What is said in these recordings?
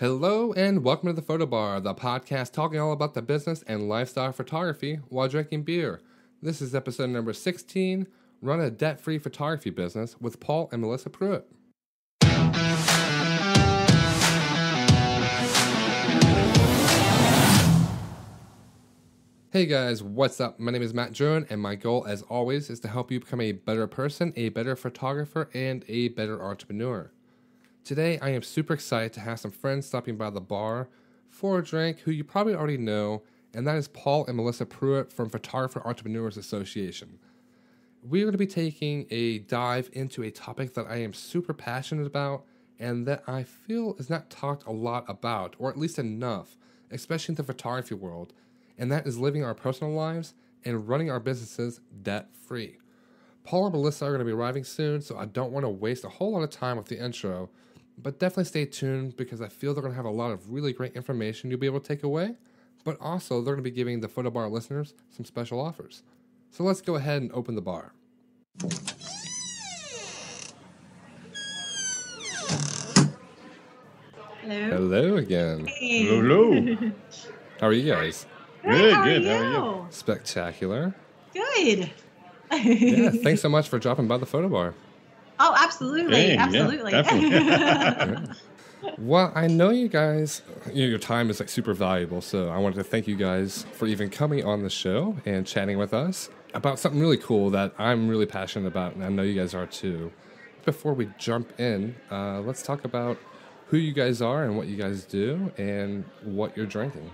Hello and welcome to the Photo Bar, the podcast talking all about the business and lifestyle photography while drinking beer. This is episode number 16, Run a Debt-Free Photography Business with Paul and Melissa Pruitt. Hey guys, what's up? My name is Matt Drone, and my goal, as always, is to help you become a better person, a better photographer, and a better entrepreneur. Today, I am super excited to have some friends stopping by the bar for a drink who you probably already know, and that is Paul and Melissa Pruitt from Photographer Entrepreneurs Association. We are going to be taking a dive into a topic that I am super passionate about and that I feel is not talked a lot about, or at least enough, especially in the photography world, and that is living our personal lives and running our businesses debt-free. Paul and Melissa are going to be arriving soon, so I don't want to waste a whole lot of time with the intro, but definitely stay tuned because I feel they're going to have a lot of really great information you'll be able to take away, but also they're going to be giving the Photo Bar listeners some special offers. So let's go ahead and open the bar. Hello. Hello again. Hey. Hello. How are you guys? Good. How Good. are How are you? Spectacular. Good. Yeah, thanks so much for dropping by the Photo Bar. Oh, absolutely. Hey, yeah, Absolutely. definitely. Well, I know you guys, your time is like super valuable, so I wanted to thank you guys for even coming on the show and chatting with us about something really cool that I'm really passionate about, and I know you guys are too. Before we jump in, let's talk about who you guys are and what you guys do and what you're drinking.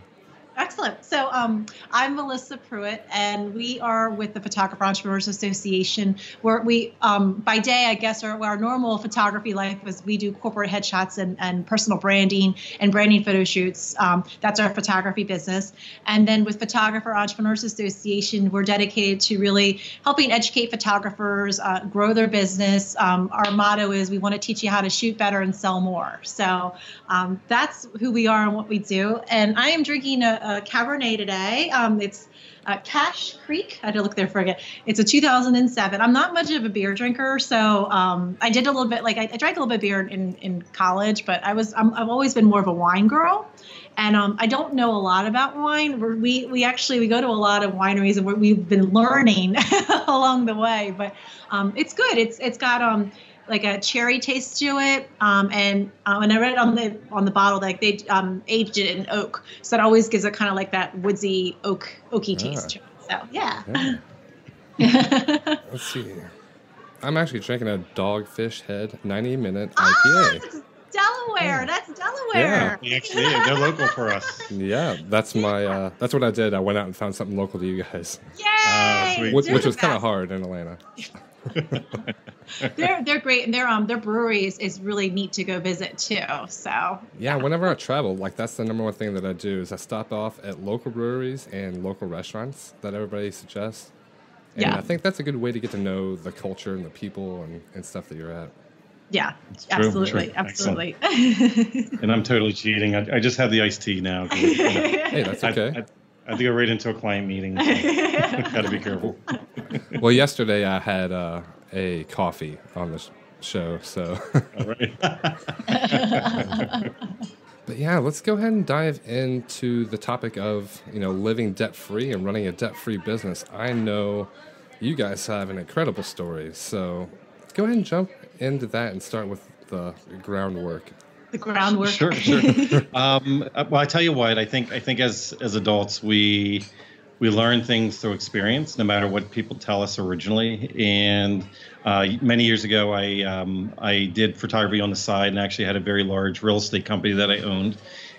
Excellent. So I'm Melissa Pruitt, and we are with the Photographer Entrepreneurs Association, where we, by day, I guess, our normal photography life is we do corporate headshots and personal branding and branding photo shoots. That's our photography business. And then with Photographer Entrepreneurs Association, we're dedicated to really helping educate photographers grow their business. Our motto is we want to teach you how to shoot better and sell more. So that's who we are and what we do. And I am drinking a Cabernet today. It's Cache Creek. I had to look there for a second. It's a 2007. I'm not much of a beer drinker, so I did a little bit. Like I drank a little bit of beer in college, but I've always been more of a wine girl, and I don't know a lot about wine. We go to a lot of wineries, and we've been learning along the way. But it's good. It's got like a cherry taste to it, and I read it on the bottle, like they aged it in oak, so it always gives it kind of like that woodsy oaky taste to it. So yeah. Let's see. I'm actually drinking a Dogfish Head 90-minute IPA. That's Delaware. That's Delaware. Yeah, actually, they're local for us. Yeah, that's my. That's what I did. I went out and found something local to you guys, Yay! Sweet. which was kind of hard in Atlanta. They're great, and their brewery is really neat to go visit too. So Yeah, whenever I travel, like that's the number one thing that I do is I stop off at local breweries and local restaurants that everybody suggests. And Yeah. I think that's a good way to get to know the culture and the people and stuff that you're at. yeah, It's true, absolutely. And I'm totally cheating. I just had the iced tea now. Hey, that's okay. I have to go right into a client meeting. So got to be careful. Well, yesterday I had a coffee on the show, so. All right. But yeah, let's go ahead and dive into the topic of, living debt-free and running a debt-free business. I know you guys have an incredible story, so let's go ahead and jump into that and start with the groundwork. The groundwork. Sure. Well, I tell you what. I think as adults we learn things through experience, no matter what people tell us originally. And many years ago, I did photography on the side and actually had a very large real estate company that I owned.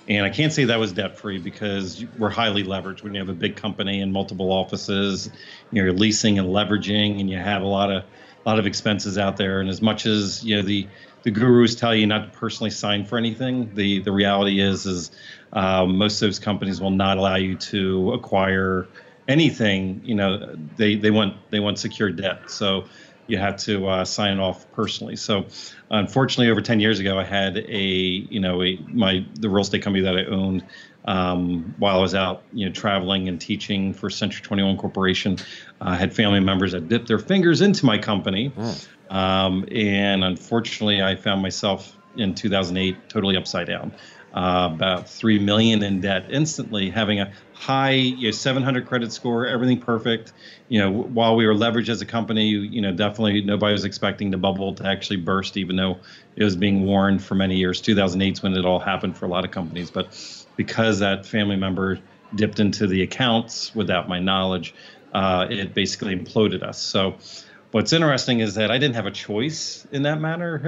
And I can't say that was debt free because we're highly leveraged when you have a big company and multiple offices. You're leasing and leveraging, and you have a lot of expenses out there. And as much as the gurus tell you not to personally sign for anything, the reality is most of those companies will not allow you to acquire anything. They want secured debt, so you have to sign off personally. So unfortunately, over 10 years ago, I had the real estate company that I owned while I was out traveling and teaching for Century 21 Corporation. I had family members that dipped their fingers into my company. And unfortunately, I found myself in 2008, totally upside down. About 3 million in debt instantly, having a high 700 credit score, everything perfect. While we were leveraged as a company, definitely nobody was expecting the bubble to actually burst, even though it was being warned for many years. 2008 is when it all happened for a lot of companies, but because that family member dipped into the accounts without my knowledge, it basically imploded us. So what's interesting is that I didn't have a choice in that matter.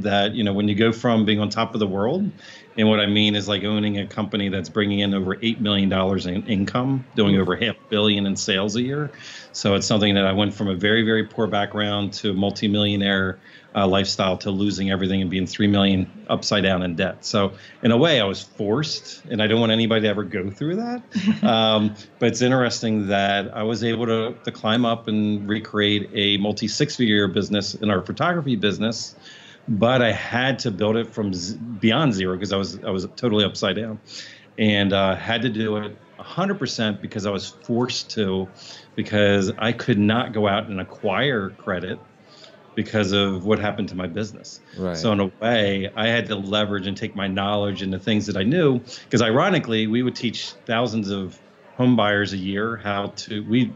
That, when you go from being on top of the world, and what I mean is like owning a company that's bringing in over $8 million in income, doing over $500 million in sales a year. So it's something that I went from a very, very poor background to multimillionaire lifestyle to losing everything and being 3 million upside down in debt. So in a way I was forced, and I don't want anybody to ever go through that. But it's interesting that I was able to climb up and recreate a multi-6-figure business in our photography business. But I had to build it from beyond zero because I was totally upside down, and had to do it 100% because I was forced to, because I could not go out and acquire credit because of what happened to my business. Right. So in a way, I had to leverage and take my knowledge and the things that I knew, because ironically, we would teach thousands of home buyers a year how to,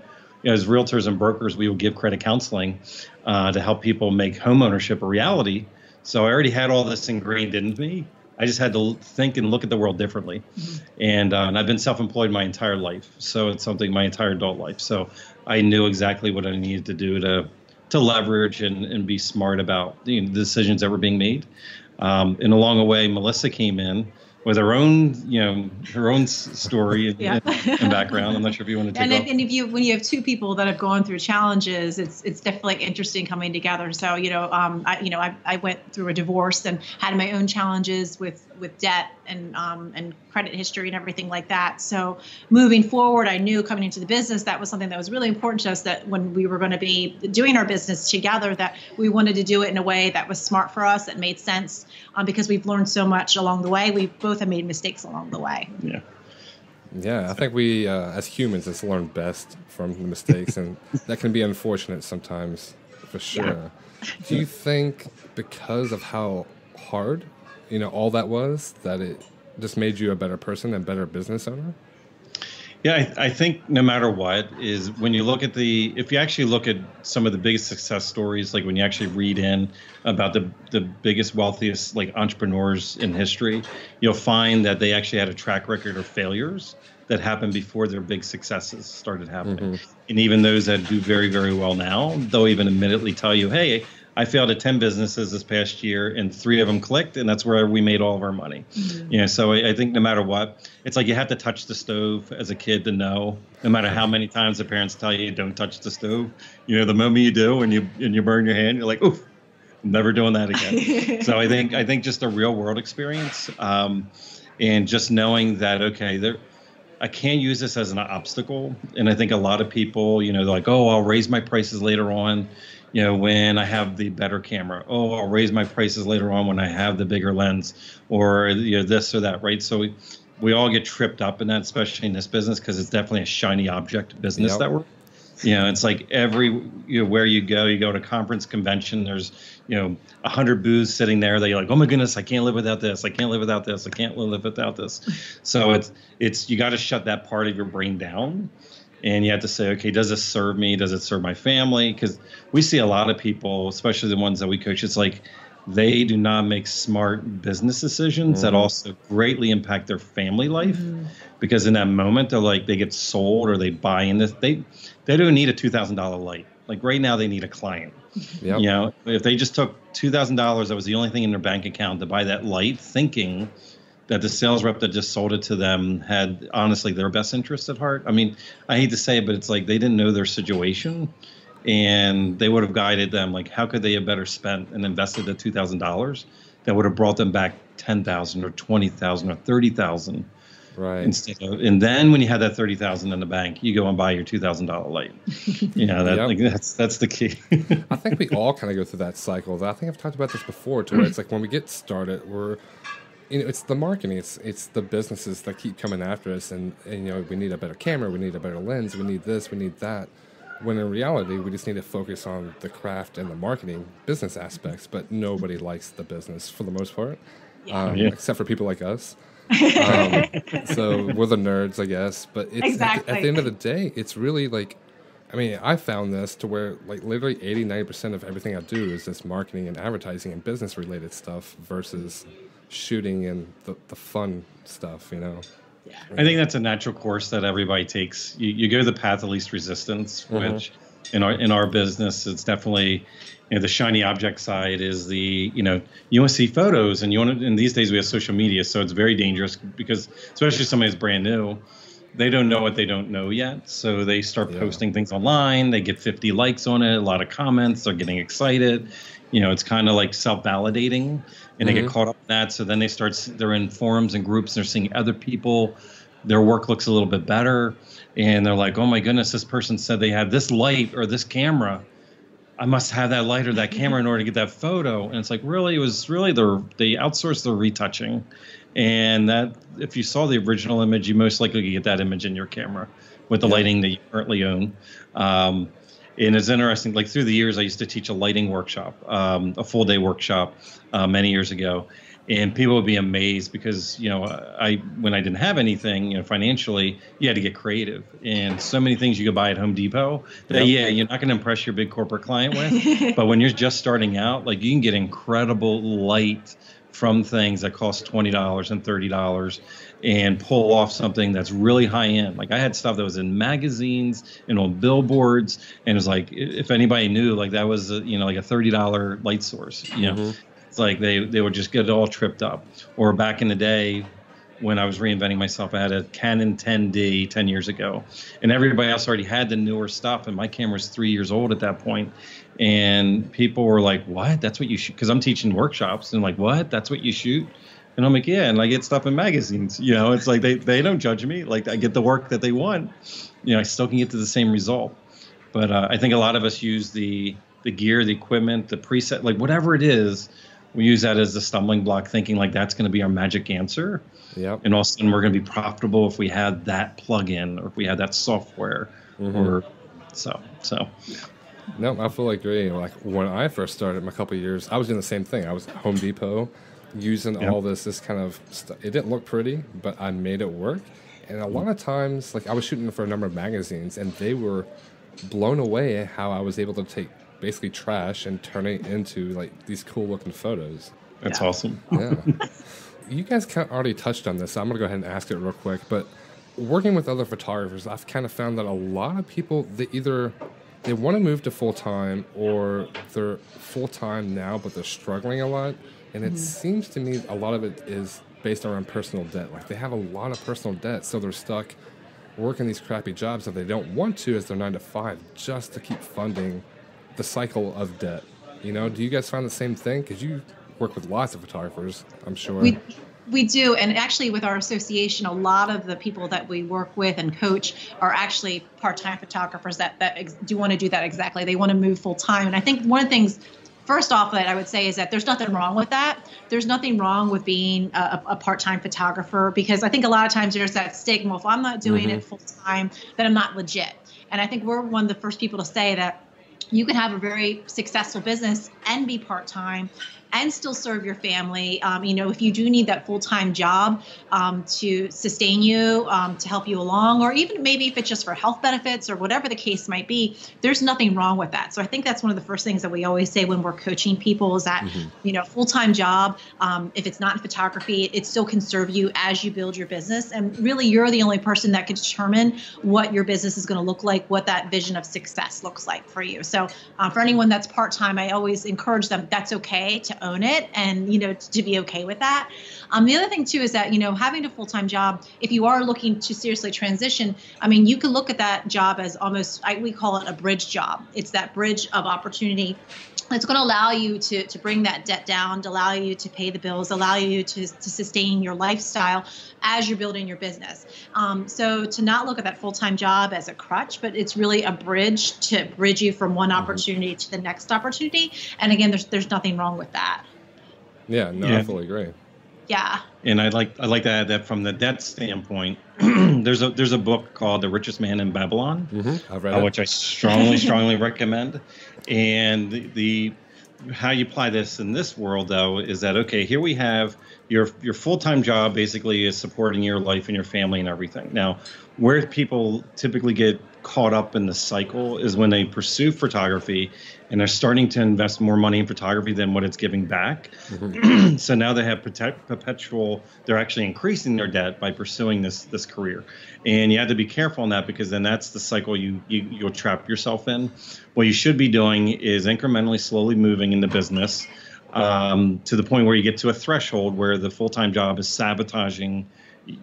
as realtors and brokers, we would give credit counseling to help people make home ownership a reality. So I already had all this ingrained in me. I just had to think and look at the world differently. Mm-hmm. And I've been self-employed my entire life. So it's something my entire adult life. So I knew exactly what I needed to do to leverage and be smart about the decisions that were being made. And along the way, Melissa came in with her own story and background. I'm not sure if you want to take off. And when you have two people that have gone through challenges, it's definitely interesting coming together. So I went through a divorce and had my own challenges with debt and credit history and everything like that. So moving forward, I knew coming into the business that was something that was really important to us, that when we were going to be doing our business together, that we wanted to do it in a way that was smart for us, that made sense, because we've learned so much along the way. We both have made mistakes along the way. Yeah, I think we as humans just learn best from the mistakes, and that can be unfortunate sometimes, for sure. Yeah. Do you think because of how hard all that was, that it just made you a better person and better business owner? Yeah, I think no matter what is, when you look at if you actually look at some of the biggest success stories, like when you actually read in about the biggest, wealthiest entrepreneurs in history, you'll find that they actually had a track record of failures that happened before their big successes started happening. Mm-hmm. And even those that do very, very well now, they'll even admittedly tell you, hey, I failed at 10 businesses this past year and 3 of them clicked, and that's where we made all of our money. Mm-hmm. So I think no matter what, it's like you have to touch the stove as a kid to know, no matter how many times the parents tell you don't touch the stove, the moment you do and you burn your hand, you're like, oof, I'm never doing that again. So I think just a real world experience, and just knowing that, okay, I can't use this as an obstacle. And I think a lot of people, they're like, oh, I'll raise my prices later on, when I have the better camera. Oh, I'll raise my prices later on when I have the bigger lens, or this or that, right? So we all get tripped up in that, especially in this business, because it's definitely a shiny object business that we're. It's like where you go to a conference, convention, there's 100 booths sitting there that you're like, oh my goodness, I can't live without this. I can't live without this. I can't live without this. So it's you got to shut that part of your brain down. And you have to say, okay, does this serve me? Does it serve my family? Because we see a lot of people, especially the ones that we coach, it's like they do not make smart business decisions that also greatly impact their family life. Because in that moment, they're like, they get sold or they buy in this. They don't need a $2,000 light. Like right now, they need a client. Yep. If they just took $2,000, that was the only thing in their bank account to buy that light, thinking that the sales rep that just sold it to them had honestly their best interest at heart. I mean, I hate to say it, but it's like they didn't know their situation, and they would have guided them. Like, how could they have better spent and invested the $2,000 that would have brought them back $10,000 or $20,000 or $30,000? Right. And then when you have that $30,000 in the bank, you go and buy your $2,000 light. That's the key. I think we all kind of go through that cycle. I think I've talked about this before too. Where it's like when we get started, it's the marketing, it's the businesses that keep coming after us, and we need a better camera, we need a better lens, we need this, we need that. When in reality, we just need to focus on the craft and the marketing business aspects, but nobody likes the business for the most part, except for people like us. So we're the nerds, I guess. But it's Exactly. at the end of the day, it's really like, I mean, I found this to where like literally 80-90% of everything I do is this marketing and advertising and business related stuff versus shooting and the fun stuff, you know? Yeah. I think that's a natural course that everybody takes. You go the path of least resistance, which in our business, it's definitely, you know, the shiny object side is the, you know, you want to see photos and and these days we have social media. So it's very dangerous because especially somebody that's brand new, they don't know what they don't know yet. So they start posting things online. They get 50 likes on it, a lot of comments. They're getting excited. You know, it's kind of like self-validating, and they get caught up in that. So then they're in forums and groups. They're seeing other people. Their work looks a little bit better. And they're like, oh my goodness, this person said they had this light or this camera. I must have that light or that camera in order to get that photo. And it's like, really, it was really they outsourced the retouching. And that if you saw the original image, you most likely could get that image in your camera with the lighting that you currently own. And it's interesting, like through the years, I used to teach a lighting workshop, a full day workshop many years ago. And people would be amazed because, you know, when I didn't have anything, you know, financially, you had to get creative. And so many things you could buy at Home Depot that, you're not going to impress your big corporate client with. But when you're just starting out, like you can get incredible light from things that cost $20 and $30 and pull off something that's really high end. Like I had stuff that was in magazines and on billboards, and it was like, if anybody knew, like that was, you know, like a $30 light source, you know, it's like they would just get it all tripped up. Or back in the day when I was reinventing myself, I had a Canon 10D 10 years ago, and everybody else already had the newer stuff. And my camera's 3 years old at that point. And people were like, what? That's what you shoot? Because I'm teaching workshops, and like, what? That's what you shoot? And I'm like, yeah. And I get stuff in magazines, you know, it's like, they don't judge me. Like I get the work that they want, you know, I still can get to the same result. But I think a lot of us use the gear, the equipment, the preset, like whatever it is, we use that as a stumbling block, thinking like that's going to be our magic answer. Yep. And all of a sudden we're going to be profitable if we had that plugin or if we had that software or so. No, I fully agree. Like when I first started, a couple of years, I was doing the same thing. I was at Home Depot using all this kind of stuff. It didn't look pretty, but I made it work. And a lot of times, like I was shooting for a number of magazines, and they were blown away at how I was able to take basically trash and turn it into like these cool looking photos. That's awesome. Yeah. You guys kind of already touched on this, so I'm going to go ahead and ask it real quick. But working with other photographers, I've kind of found that a lot of people, they want to move to full-time, or they're full-time now, but they're struggling a lot. And it seems to me a lot of it is based around personal debt. Like they have a lot of personal debt, so they're stuck working these crappy jobs that they don't want to as their 9 to 5 just to keep funding the cycle of debt. You know, do you guys find the same thing? Because you work with lots of photographers, I'm sure. We do, and actually with our association, a lot of the people that we work with and coach are actually part-time photographers that do want to do that exactly. They want to move full-time. And I think one of the things, first off, that I would say is that there's nothing wrong with that. There's nothing wrong with being a part-time photographer, because I think a lot of times there's that stigma, well, if I'm not doing it full-time, then I'm not legit. And I think we're one of the first people to say that you can have a very successful business and be part-time and still serve your family. You know, if you do need that full-time job to sustain you, to help you along, or even maybe if it's just for health benefits or whatever the case might be, there's nothing wrong with that. So I think that's one of the first things that we always say when we're coaching people is that, you know, full-time job, if it's not in photography, it still can serve you as you build your business. And really, you're the only person that can determine what your business is going to look like, what that vision of success looks like for you. So for anyone that's part-time, I always encourage them, that's okay to own it, and, you know, to be okay with that. The other thing too is that, you know, having a full-time job, if you are looking to seriously transition, I mean, you can look at that job as almost, we call it a bridge job. It's that bridge of opportunity. It's going to allow you to bring that debt down, to allow you to pay the bills, allow you to sustain your lifestyle as you're building your business. So to not look at that full-time job as a crutch, but it's really a bridge to bridge you from one opportunity to the next opportunity. And again, there's nothing wrong with that. Yeah, no, I fully agree. Yeah. And I'd like to add that from the debt standpoint, there's a book called The Richest Man in Babylon, I've read it. which I strongly recommend. And the how you apply this in this world, though, is that, okay, here we have your full-time job basically is supporting your life and your family and everything. Now, where people typically get caught up in the cycle is when they pursue photography and they're starting to invest more money in photography than what it's giving back. So now they have they're actually increasing their debt by pursuing this career. And you have to be careful on that, because then that's the cycle you'll trap yourself in. What you should be doing is incrementally, slowly moving in the business to the point where you get to a threshold where the full-time job is sabotaging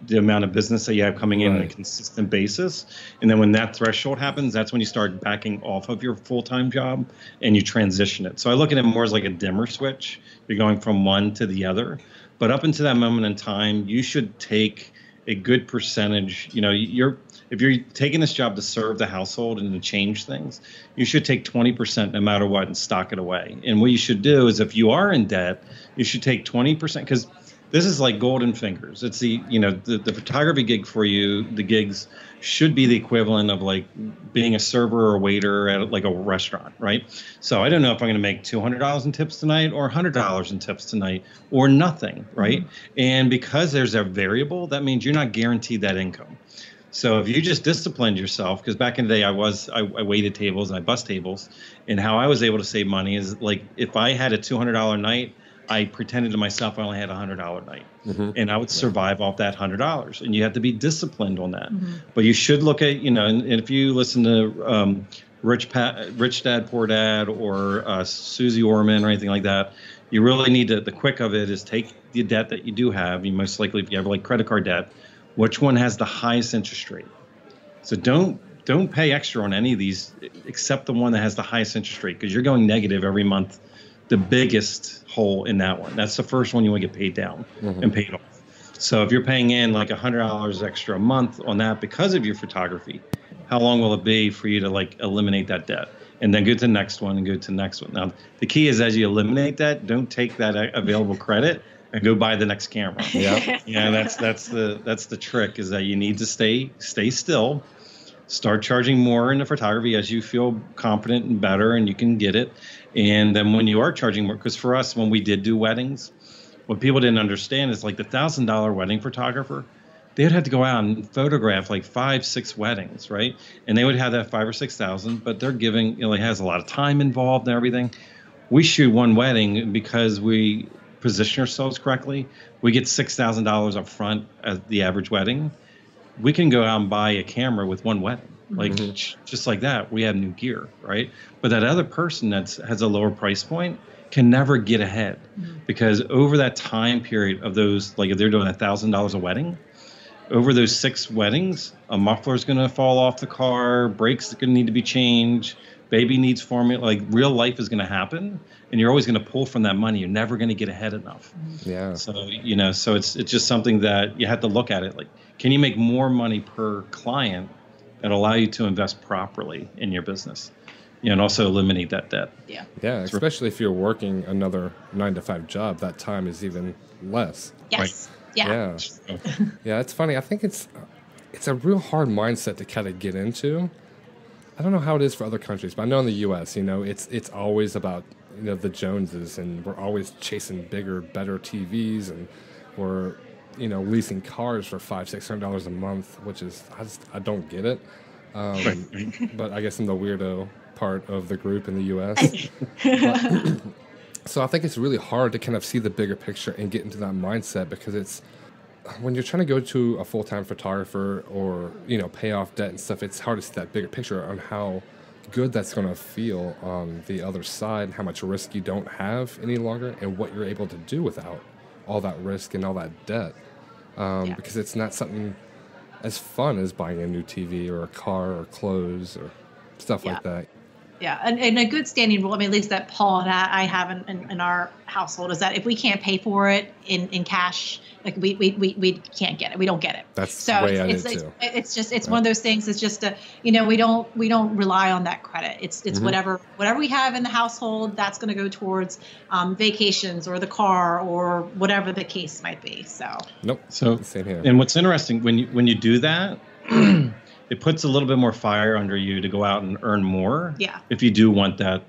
the amount of business that you have coming in on a consistent basis. And then when that threshold happens, that's when you start backing off of your full-time job and you transition it. So I look at it more as like a dimmer switch. You're going from one to the other. But up until that moment in time, you should take a good percentage. If you're taking this job to serve the household and to change things, you should take 20% no matter what and stock it away. And what you should do is, if you are in debt, you should take 20%, because this is like golden fingers. It's the photography gig for you. The gigs should be the equivalent of like being a server or a waiter at like a restaurant, right? So I don't know if I'm going to make $200 in tips tonight or $100 in tips tonight or nothing, right? And because there's a variable, that means you're not guaranteed that income. So if you just disciplined yourself, because back in the day I waited tables and I bussed tables, and how I was able to save money is, like, if I had a $200 night, I pretended to myself I only had a $100 night, and I would survive off that $100. And you have to be disciplined on that. But you should look at, and if you listen to Rich Dad Poor Dad or Susie Orman or anything like that, you really need to. The quick of it is take the debt that you do have. You most likely, if you have like credit card debt, which one has the highest interest rate? So don't pay extra on any of these except the one that has the highest interest rate, because you're going negative every month. The biggest hole in that one. That's the first one you want to get paid down and paid off. So if you're paying in like $100 extra a month on that because of your photography, how long will it be for you to like eliminate that debt? And then go to the next one and go to the next one. Now, the key is, as you eliminate that, don't take that available credit and go buy the next camera. That's the trick, is that you need to stay still. Start charging more in the photography as you feel confident and better and you can get it. And then when you are charging more, because for us, when we did do weddings, what people didn't understand is, like, the $1,000 wedding photographer, they would have to go out and photograph like 5-6 weddings, right? And they would have that 5,000 or 6,000, but they're giving, it has a lot of time involved and everything. We shoot one wedding because we position ourselves correctly. We get $6,000 up front at the average wedding. We can go out and buy a camera with one wedding. Like, just like that, we have new gear, right? But that other person that has a lower price point can never get ahead, because over that time period of those, like if they're doing $1,000 a wedding, over those 6 weddings, a muffler is going to fall off the car, brakes are going to need to be changed, baby needs formula, like real life is going to happen, and you're always going to pull from that money. You're never going to get ahead enough. Yeah. So, so it's just something that you have to look at it like, can you make more money per client that allow you to invest properly in your business, and also eliminate that debt. Yeah, especially if you're working another 9-to-5 job, that time is even less. Yes. Right? Yeah. It's funny. I think it's a real hard mindset to kind of get into. I don't know how it is for other countries, but I know in the U.S., it's always about the Joneses, and we're always chasing bigger, better TVs, and we're leasing cars for $500-600 a month, which is, I don't get it. But I guess I'm the weirdo part of the group in the U.S. So I think it's really hard to kind of see the bigger picture and get into that mindset, because it's, when you're trying to go to a full-time photographer or, pay off debt and stuff, it's hard to see that bigger picture on how good that's going to feel on the other side, how much risk you don't have any longer, and what you're able to do without all that risk and all that debt. Because it's not something as fun as buying a new TV or a car or clothes or stuff like that. Yeah, and a good standing rule, I mean, at least that Paul and I have in our household, is that if we can't pay for it in cash, like we can't get it. We don't get it. That's the way I do too. It's just right. One of those things. It's just we don't rely on that credit. It's whatever we have in the household, that's going to go towards vacations or the car or whatever the case might be. So nope. So same here. And what's interesting when you do that. It puts a little bit more fire under you to go out and earn more. Yeah. If you do want that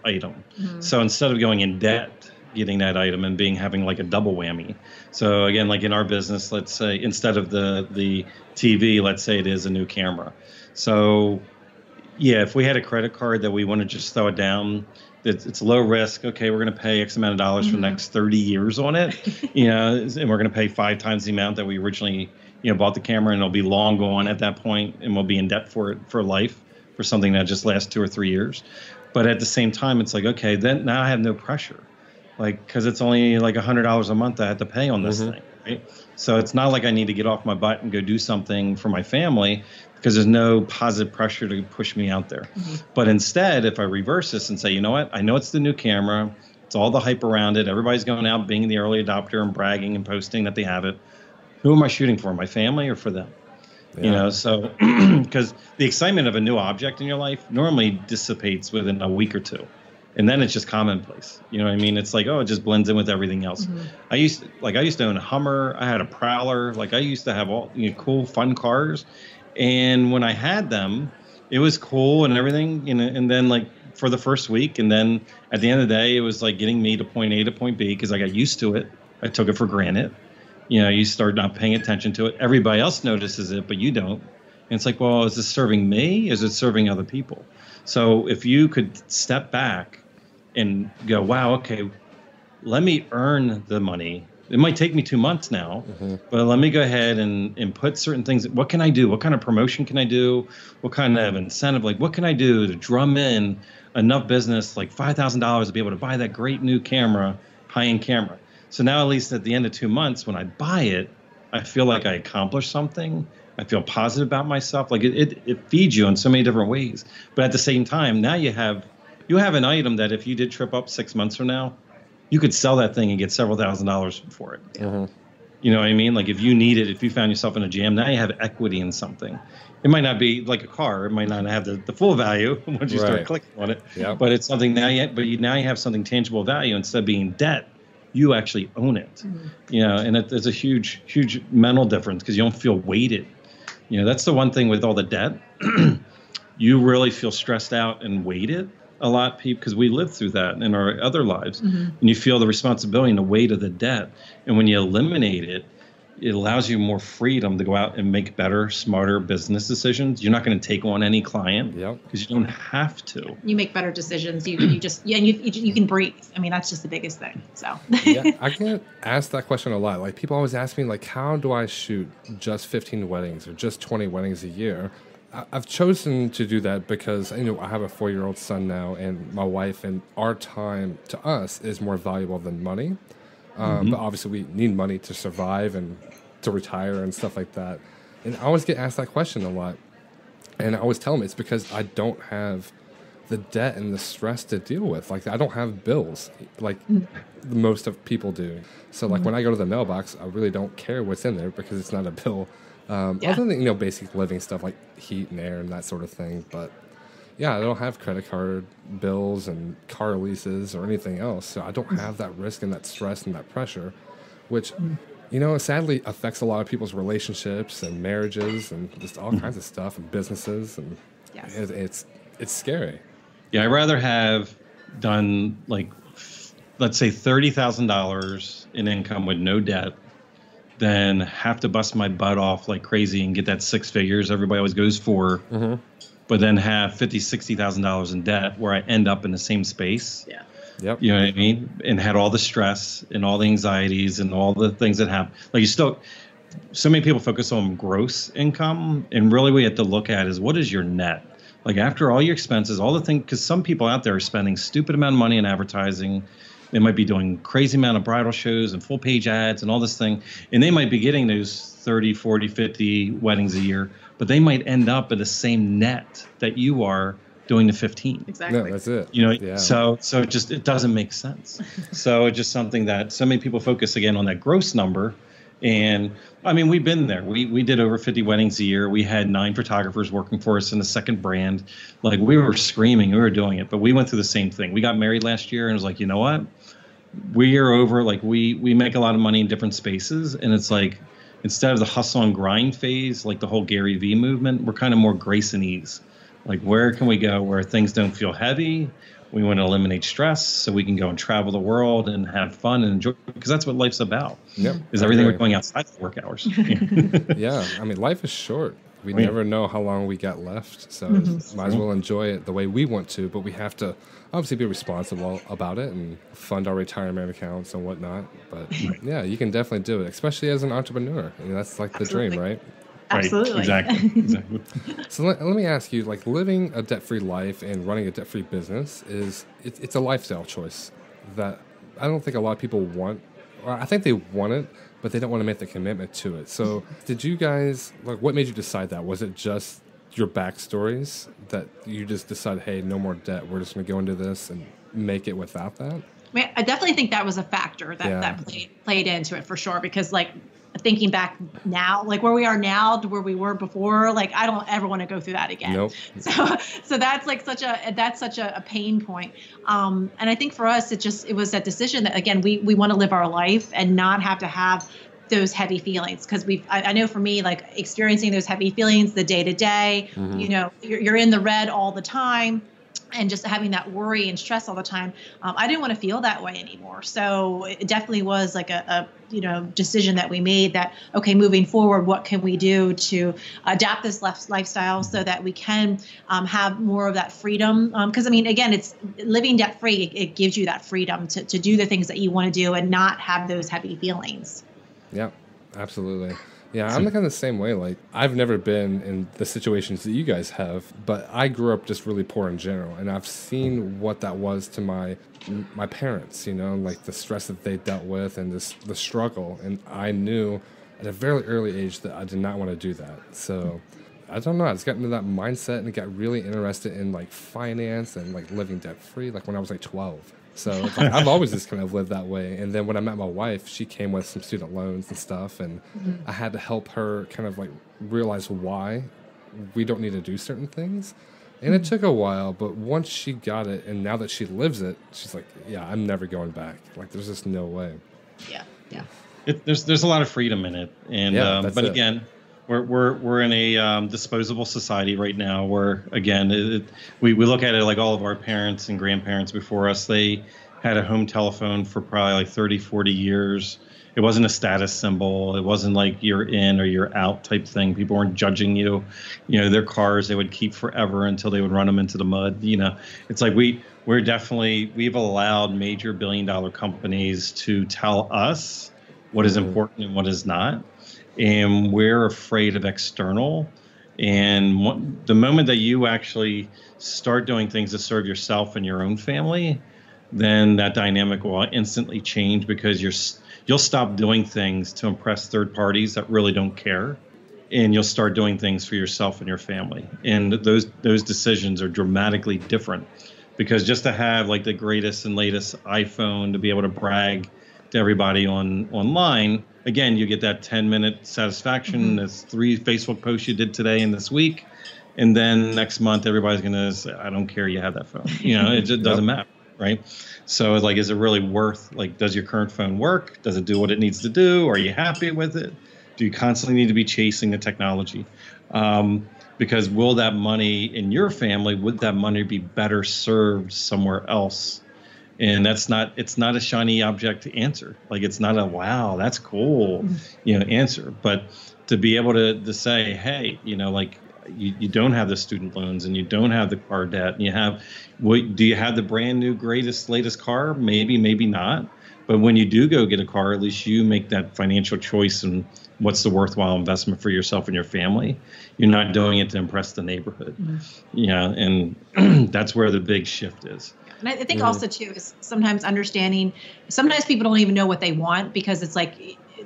item. Mm-hmm. So instead of going in debt, getting that item and having like a double whammy. So again, like in our business, let's say instead of the TV, let's say it is a new camera. So yeah, if we had a credit card that we want to just throw it down, it's low risk. Okay, we're going to pay X amount of dollars for the next 30 years on it, and we're going to pay 5 times the amount that we originally bought the camera, and it'll be long gone at that point, and we'll be in debt for it for life for something that just lasts 2 or 3 years. But at the same time, it's like, okay, then now I have no pressure, like, because it's only like $100 a month I have to pay on this thing, right? So it's not like I need to get off my butt and go do something for my family because there's no positive pressure to push me out there. But instead, if I reverse this and say, you know what, I know it's the new camera, it's all the hype around it, everybody's going out being the early adopter and bragging and posting that they have it. Who am I shooting for? My family or for them? Yeah. So because the excitement of a new object in your life normally dissipates within a week or two, and then it's just commonplace. You know what I mean? It's like, oh, it just blends in with everything else. I used to own a Hummer. I had a Prowler. Like I used to have all cool, fun cars, and when I had them, it was cool and everything. And then like for the first week, and then at the end of the day, it was like getting me to point A to point B because I got used to it. I took it for granted. You start not paying attention to it. Everybody else notices it, but you don't. And it's like, well, is this serving me? Is it serving other people? So if you could step back and go, wow, okay, let me earn the money. It might take me 2 months now, but let me go ahead and put certain things. What can I do? What kind of promotion can I do? What kind of incentive? Like, what can I do to drum in enough business, like $5,000 to be able to buy that great new camera, high-end camera? So now, at least at the end of 2 months, when I buy it, I feel like I accomplished something. I feel positive about myself. Like it feeds you in so many different ways. But at the same time, now you have an item that if you did trip up 6 months from now, you could sell that thing and get several $1,000s for it. You know what I mean? Like if you need it, if you found yourself in a jam, now you have equity in something. It might not be like a car. It might not have the full value once you start clicking on it. Yep. But it's something now. Now you have something tangible value instead of being debt. You actually own it, and there's a huge, huge mental difference because you don't feel weighted. That's the one thing with all the debt. You really feel stressed out and weighted a lot, because we live through that in our other lives. And you feel the responsibility and the weight of the debt. And when you eliminate it, it allows you more freedom to go out and make better, smarter business decisions. You're not going to take on any client because you don't have to. You make better decisions. You can breathe. I mean, that's just the biggest thing. So I get asked that question a lot. Like people always ask me, like, how do I shoot just 15 weddings or just 20 weddings a year? I've chosen to do that because I have a 4-year-old son now, and my wife, and our time to us is more valuable than money. But obviously we need money to survive and to retire and stuff like that. And I always get asked that question a lot. And I always tell them it's because I don't have the debt and the stress to deal with. Like I don't have bills like most of people do. So like when I go to the mailbox, I really don't care what's in there because it's not a bill. Other than, basic living stuff like heat and air and that sort of thing. But yeah, I don't have credit card bills and car leases or anything else. So I don't have that risk and that stress and that pressure, which, sadly affects a lot of people's relationships and marriages and just all kinds of stuff and businesses. And it's scary. Yeah, I'd rather have done like, let's say $30,000 in income with no debt than have to bust my butt off like crazy and get that 6 figures everybody always goes for. But then have $50,000-$60,000 in debt where I end up in the same space. Yeah. Yep. You know what I mean? And had all the stress and all the anxieties and all the things that happen. Like so many people focus on gross income, and really what you have to look at is what is your net? Like after all your expenses, all the things, because some people out there are spending stupid amount of money in advertising. They might be doing crazy amount of bridal shows and full page ads and all this thing. And they might be getting those 30, 40, 50 weddings a year, but they might end up at the same net that you are doing the 15. Exactly. No, that's it. Yeah. So it doesn't make sense. So it's just something that so many people focus again on that gross number. And I mean, we've been there. We did over 50 weddings a year. We had 9 photographers working for us in the second brand. Like, we were screaming, we were doing it, but we went through the same thing. We got married last year and it was like, you know what? We are over, like, we make a lot of money in different spaces. And it's like, instead of the hustle and grind phase, like the whole Gary Vee movement, we're kind of more grace and ease. Like, where can we go where things don't feel heavy? We want to eliminate stress so we can go and travel the world and have fun and enjoy, because that's what life's about. Yep. Is everything we're doing outside of work hours. Yeah. I mean, life is short. We never know how long we got left. So might as well enjoy it the way we want to, but we have to obviously be responsible about it and fund our retirement accounts and whatnot. But yeah, you can definitely do it, especially as an entrepreneur. I mean, that's like the dream, right? Absolutely. Right, exactly. So let me ask you, like, living a debt-free life and running a debt-free business it's a lifestyle choice that I don't think a lot of people want, or I think they want it, but they don't want to make the commitment to it. So did you guys, like, what made you decide that? Was it just your backstories that you just decided, hey, no more debt, we're just going to go into this and make it without that? I mean, I definitely think that was a factor that played into it for sure, because, like, thinking back now, like where we are now to where we were before, like I don't ever want to go through that again. Nope. So that's like such a pain point. And I think for us, it was that decision that, again, we want to live our life and not have to have those heavy feelings, because I know for me, like, experiencing those heavy feelings the day to day, you're in the red all the time. And just having that worry and stress all the time, I didn't want to feel that way anymore. So it definitely was like a decision that we made that, okay, moving forward, what can we do to adapt this lifestyle so that we can have more of that freedom? Because, I mean, again, it's living debt free. It gives you that freedom to do the things that you want to do and not have those heavy feelings. Yeah, absolutely. Yeah, I'm kind of the same way. Like, I've never been in the situations that you guys have, but I grew up just really poor in general, and I've seen what that was to my parents, like the stress that they dealt with and the struggle. And I knew at a very early age that I did not want to do that. So I don't know. I just got into that mindset and got really interested in, like, finance and, like, living debt free, like when I was like 12. So it's like, I've always just kind of lived that way. And then when I met my wife, she came with some student loans and stuff, and I had to help her kind of, like, realize why we don't need to do certain things. And it took a while, but once she got it, and now that she lives it, she's like, yeah, I'm never going back. Like, there's just no way. Yeah. There's a lot of freedom in it, and but again, we're in a disposable society right now, where, again, we look at it like all of our parents and grandparents before us. They had a home telephone for probably like 30, 40 years. It wasn't a status symbol. It wasn't like you're in or you're out type thing. People weren't judging you. Their cars, they would keep forever until they would run them into the mud. It's like we've allowed major billion-dollar companies to tell us what is important and what is not. And we're afraid of external. And the moment that you actually start doing things to serve yourself and your own family, then that dynamic will instantly change, because you'll stop doing things to impress third parties that really don't care, and you'll start doing things for yourself and your family. And those decisions are dramatically different, because just to have, like, the greatest and latest iPhone to be able to brag to everybody online, again, you get that 10-minute satisfaction. That's 3 Facebook posts you did today and this week, and then next month everybody's gonna say, I don't care, you have that phone. It just doesn't matter, right? So, like, is it really worth, like, does your current phone work? Does it do what it needs to do? Are you happy with it? Do you constantly need to be chasing the technology? Because will that money in your family, would that money be better served somewhere else? And it's not a shiny object to answer. Like, it's not a, wow, that's cool, answer. But to be able to say, hey, like, you don't have the student loans and you don't have the car debt, and do you have the brand new greatest latest car? Maybe not. But when you do go get a car, at least you make that financial choice and what's the worthwhile investment for yourself and your family. You're not doing it to impress the neighborhood. And that's where the big shift is. And I think also, too, is sometimes understanding, sometimes people don't even know what they want, because it's like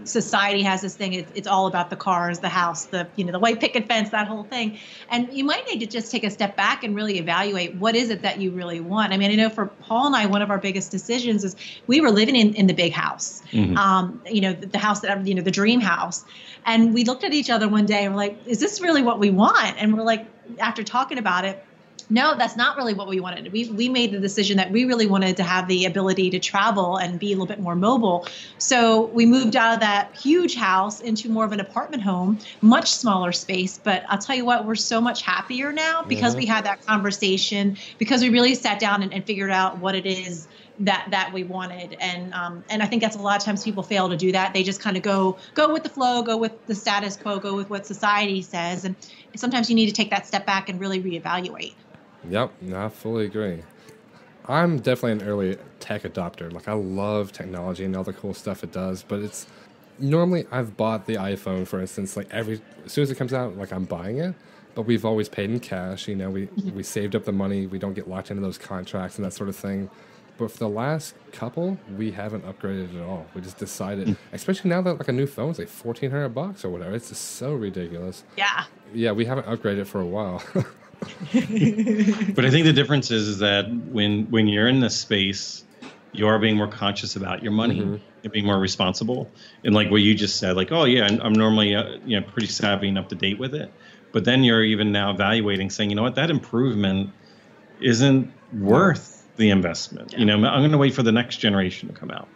society has this thing. It's all about the cars, the house, the white picket fence, that whole thing. And you might need to just take a step back and really evaluate what is it that you really want. I mean, I know for Paul and I, one of our biggest decisions is we were living in the big house, the house that, the dream house. And we looked at each other one day and we're like, is this really what we want? And we're like, after talking about it, no, that's not really what we wanted. We made the decision that we really wanted to have the ability to travel and be a little bit more mobile. So we moved out of that huge house into more of an apartment home, much smaller space. But I'll tell you what, we're so much happier now because we had that conversation, because we really sat down and figured out what it is that we wanted. And I think that's a lot of times people fail to do that. They just kind of go with the flow, go with the status quo, go with what society says. And sometimes you need to take that step back and really reevaluate. Yep, I fully agree. I'm definitely an early tech adopter. Like, I love technology and all the cool stuff it does, but it's normally I've bought the iPhone, for instance, like as soon as it comes out, like I'm buying it, but we've always paid in cash. We saved up the money. We don't get locked into those contracts and that sort of thing. But for the last couple, we haven't upgraded at all. We just decided, especially now that like a new phone is like $1,400 or whatever. It's just so ridiculous. Yeah. Yeah, we haven't upgraded for a while. But I think the difference is that when you're in this space, you are being more conscious about your money and being more responsible. And like what you just said, like, oh yeah, I'm normally pretty savvy and up to date with it. But then you're even now evaluating, saying, you know what, that improvement isn't worth the investment. Yeah. I'm going to wait for the next generation to come out.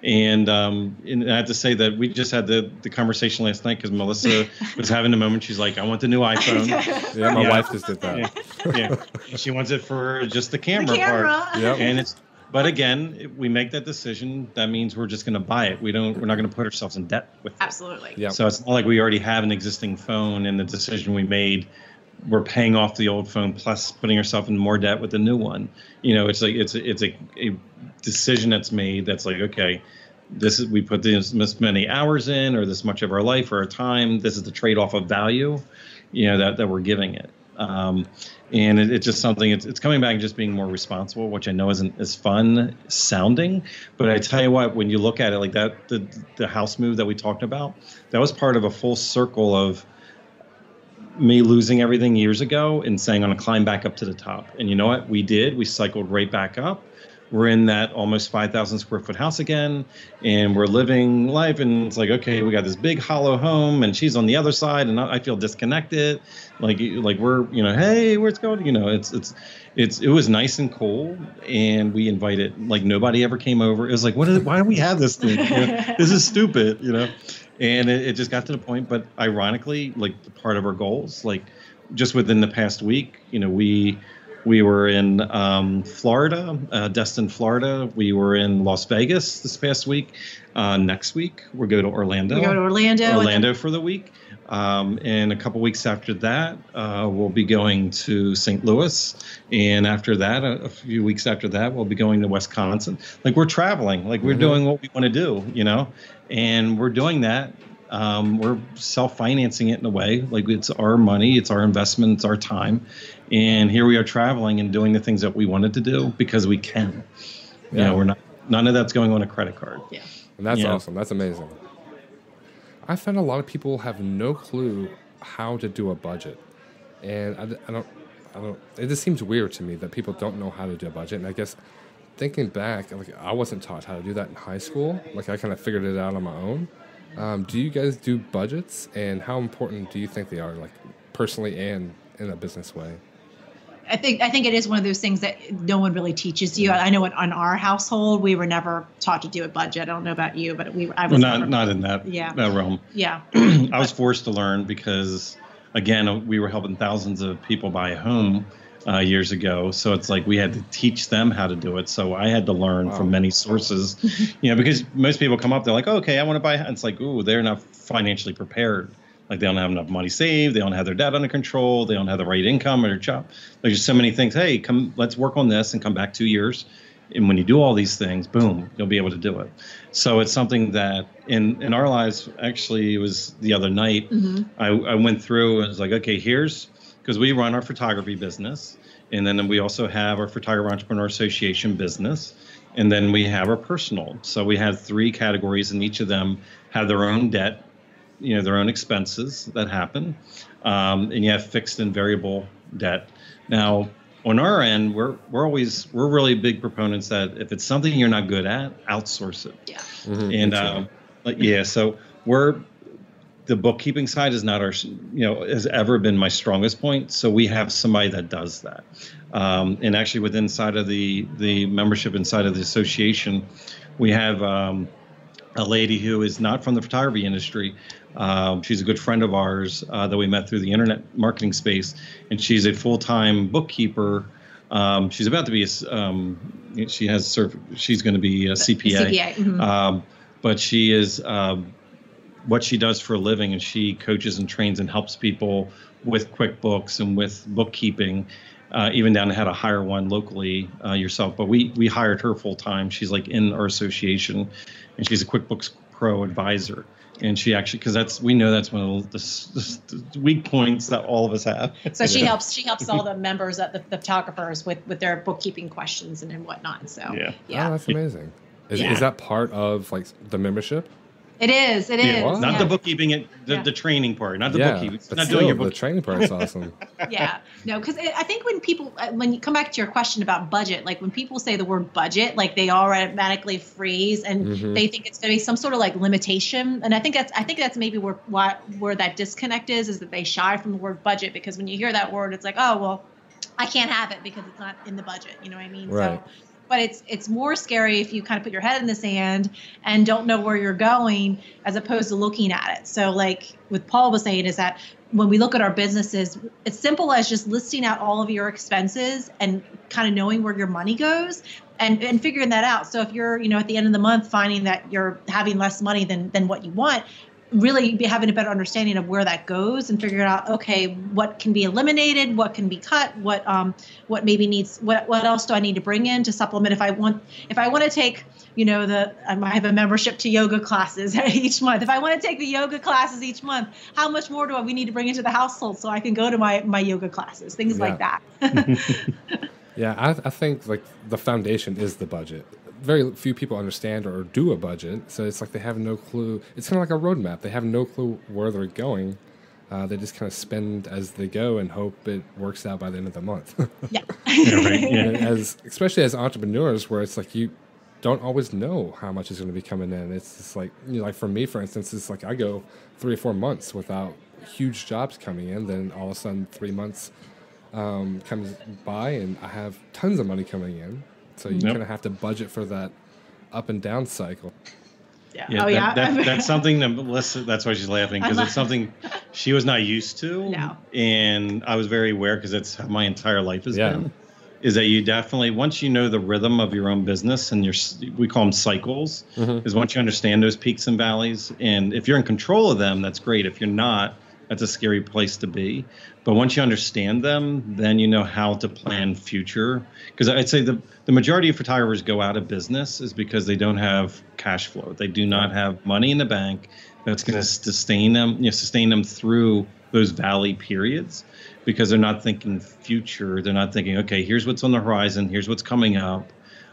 And I have to say that we just had the conversation last night because Melissa was having a moment. She's like, I want the new iPhone. Yeah, my wife just did that. Yeah. She wants it for just the camera part. Yep. And but again, if we make that decision, that means we're just going to buy it. We're not going to put ourselves in debt with it. Absolutely. Yep. So it's not like we already have an existing phone, and the decision we made, we're paying off the old phone plus putting ourselves in more debt with the new one. It's like it's a decision that's made that's like, okay, we put this many hours in, or this much of our life or our time. This is the trade-off of value, that we're giving it. And it's just something. It's coming back and just being more responsible, which I know isn't as fun sounding. But I tell you what, when you look at it like that, the house move that we talked about, that was part of a full circle of me losing everything years ago and saying I'm going to climb back up to the top. And you know what? We did. We cycled right back up. We're in that almost 5,000 square foot house again, and we're living life. And it's like, okay, we got this big hollow home, and she's on the other side, and I feel disconnected. Like we're, hey, where's it going? It was nice and cool, and we invited, like nobody ever came over. It was like, why do we have this thing? This is stupid, And it just got to the point. But ironically, like part of our goals, like just within the past week, we were in Florida, Destin, Florida. We were in Las Vegas this past week. Next week, we'll go to Orlando. We go to Orlando for the week. And a couple weeks after that, we'll be going to St. Louis. And after that, a few weeks after that, we'll be going to Wisconsin. Like, we're traveling. Like, we're doing what we want to do, And we're doing that. We're self-financing it in a way. Like, it's our money, it's our investment, it's our time. And here we are traveling and doing the things that we wanted to do because we can. We're not. None of that's going on a credit card. Yeah, and that's awesome. That's amazing. I find a lot of people have no clue how to do a budget, and I don't. It just seems weird to me that people don't know how to do a budget. And I guess thinking back, like I wasn't taught how to do that in high school. Like I kind of figured it out on my own. Do you guys do budgets, and how important do you think they are, like personally and in a business way? I think it is one of those things that no one really teaches you. I know in our household, we were never taught to do a budget. I don't know about you, but I was not in that realm. Yeah. I was forced to learn because, again, we were helping thousands of people buy a home years ago. So it's like we had to teach them how to do it. So I had to learn from many sources, because most people come up, they're like, oh, okay, I want to buy. And it's like, ooh, they're not financially prepared. Like they don't have enough money saved. They don't have their debt under control. They don't have the right income or their job. There's just so many things. Hey, come, let's work on this and come back 2 years. And when you do all these things, boom, you'll be able to do it. So it's something that in our lives, actually, it was the other night, I went through and was like, okay, because we run our photography business. And then we also have our Photographer Entrepreneur Association business. And then we have our personal. So we have 3 categories, and each of them have their own debt, their own expenses that happen. And you have fixed and variable debt. Now, on our end, we're really big proponents that if it's something you're not good at, outsource it. Yeah. And so the bookkeeping side is not has ever been my strongest point. So we have somebody that does that. And actually inside of the membership inside of the association, we have a lady who is not from the photography industry. She's a good friend of ours that we met through the internet marketing space, and she's a full-time bookkeeper. She's about to be she's going to be a CPA. Mm-hmm. But she is what she does for a living, and she coaches and trains and helps people with QuickBooks and with bookkeeping, even down to how to hire one locally yourself. But we hired her full-time. She's like in our association, and she's a QuickBooks Pro advisor. And she actually, because we know that's one of the weak points that all of us have. So she helps all the members, the photographers, with their bookkeeping questions and whatnot. So Oh, that's amazing. Is that part of like the membership? It is. Not the bookkeeping, the training part, not the bookkeeping. But not still, doing your book. The training part is awesome. No, because I think when you come back to your question about budget, like when people say the word budget, like they automatically freeze and they think it's going to be some sort of like limitation. And I think that's maybe where that disconnect is that they shy from the word budget, because when you hear that word, it's like, oh, well, I can't have it because it's not in the budget. You know what I mean? Right. So, but it's more scary if you kind of put your head in the sand and don't know where you're going, as opposed to looking at it. So like what Paul was saying is that when we look at our businesses, it's simple as just listing out all of your expenses and kind of knowing where your money goes and figuring that out. So if you're, at the end of the month finding that you're having less money than what you want, really be having a better understanding of where that goes and figuring out, okay, what can be eliminated, what can be cut, what maybe needs, what else do I need to bring in to supplement if I want to take, I have a membership to yoga classes each month. If I want to take the yoga classes each month, how much more do we need to bring into the household so I can go to my yoga classes, things like that. Yeah, I think like the foundation is the budget. Very few people understand or do a budget, so it's like they have no clue. It's kind of like a roadmap. They have no clue where they're going. They just kind of spend as they go and hope it works out by the end of the month. Especially as entrepreneurs, where it's like you don't always know how much is going to be coming in. It's just like, like for me, for instance, it's like I go 3 or 4 months without huge jobs coming in. Then all of a sudden 3 months comes by and I have tons of money coming in. So you kind of have to budget for that up and down cycle. That's something that Melissa, that's why she's laughing, because it's something she was not used to. No. And I was very aware, because that's how my entire life has been, is that you definitely, once you know the rhythm of your own business and we call them cycles, is once you understand those peaks and valleys. And if you're in control of them, that's great. If you're not, that's a scary place to be. But once you understand them, then you know how to plan future. Because I'd say the majority of photographers go out of business is because they don't have cash flow. They do not have money in the bank that's going to sustain them through those valley periods, because they're not thinking future. They're not thinking, okay, here's what's on the horizon. Here's what's coming up.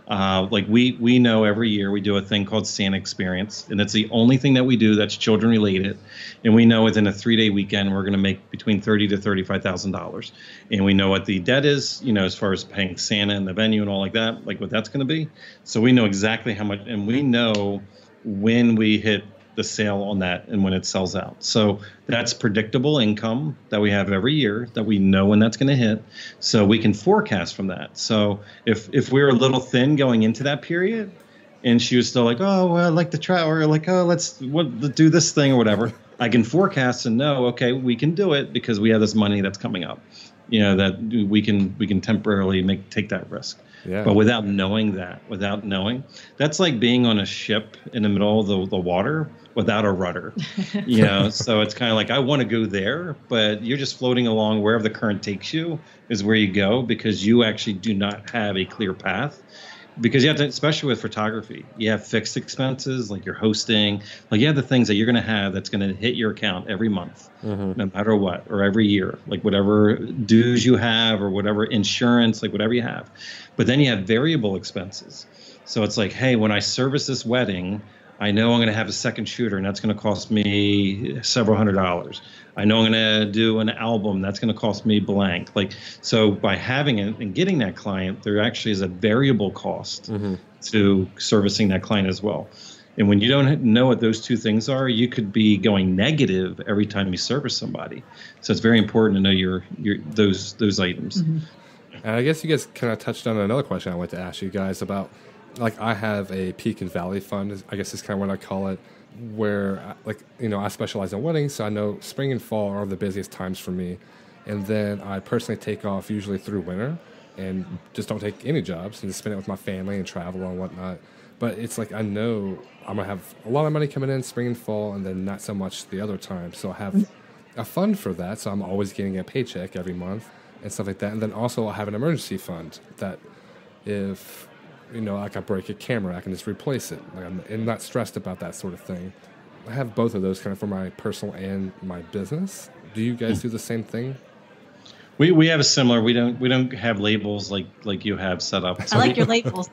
Like we know every year we do a thing called Santa Experience, and it's the only thing that we do that's children related. And we know within a 3-day weekend we're going to make between $30,000 to $35,000, and we know what the debt is, as far as paying Santa and the venue and all like that, like what that's going to be. So we know exactly how much, and we know when we hit the sale on that and when it sells out. So that's predictable income that we have every year that we know when that's going to hit. So we can forecast from that. So if we're a little thin going into that period and she was still like, oh, well, I'd like to try, or like, oh, let's do this thing or whatever, I can forecast and know, okay, we can do it because we have this money that's coming up, that we can temporarily take that risk. Yeah. But without knowing, that's like being on a ship in the middle of the water without a rudder, so it's kind of like, I want to go there, but you're just floating along wherever the current takes you is where you go, because you actually do not have a clear path. Because you have to, especially with photography, you have fixed expenses, like your hosting, like you have the things that you're going to have that's going to hit your account every month, no matter what, or every year, like whatever dues you have or whatever insurance, like whatever you have. But then you have variable expenses. So it's like, hey, when I service this wedding, I know I'm going to have a second shooter, and that's going to cost me several $100s. I know I'm going to do an album, that's going to cost me blank. Like, so by having it and getting that client, there actually is a variable cost to servicing that client as well. And when you don't know what those two things are, you could be going negative every time you service somebody. So it's very important to know your those items. And I guess you guys kind of touched on another question I wanted to ask you guys about. Like, I have a peak and valley fund, I guess is kind of what I call it, where, like, you know, I specialize in weddings, so I know spring and fall are the busiest times for me. And then I personally take off usually through winter and just don't take any jobs and just spend it with my family and travel and whatnot. But it's like I know I'm going to have a lot of money coming in spring and fall, and then not so much the other time. So I have a fund for that, so I'm always getting a paycheck every month and stuff like that. And then also I have an emergency fund that if, you know, like I break a camera, I can just replace it. Like I'm not stressed about that sort of thing. I have both of those kind of for my personal and my business. Do you guys do the same thing? We have a similar. We don't have labels like you have set up. So I like your labels.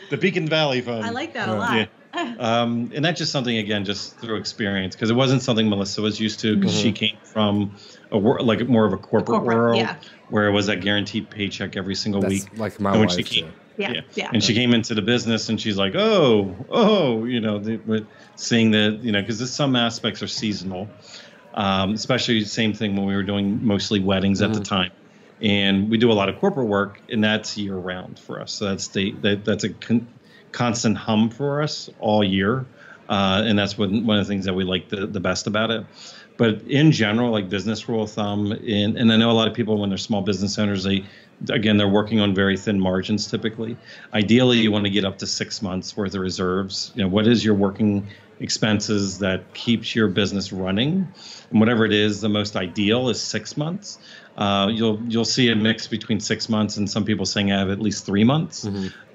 The Beacon Valley Fund. I like that a lot. Yeah. And that's just something, again, just through experience, because it wasn't something Melissa was used to, because she came from like more of a corporate world, where it was that guaranteed paycheck every single week. Like my wife. And she came into the business and she's like, oh, you know, seeing that, you know, because some aspects are seasonal. Especially same thing when we were doing mostly weddings at the time, and we do a lot of corporate work, and that's year round for us. So that's a constant hum for us all year, and that's one of the things that we like the best about it. But in general, like business rule of thumb, and I know a lot of people when they're small business owners, they're working on very thin margins typically. Ideally, you want to get up to 6 months worth of reserves. You know, what is your working expenses that keeps your business running, and whatever it is, the most ideal is 6 months. You'll see a mix between 6 months and some people saying I have at least 3 months.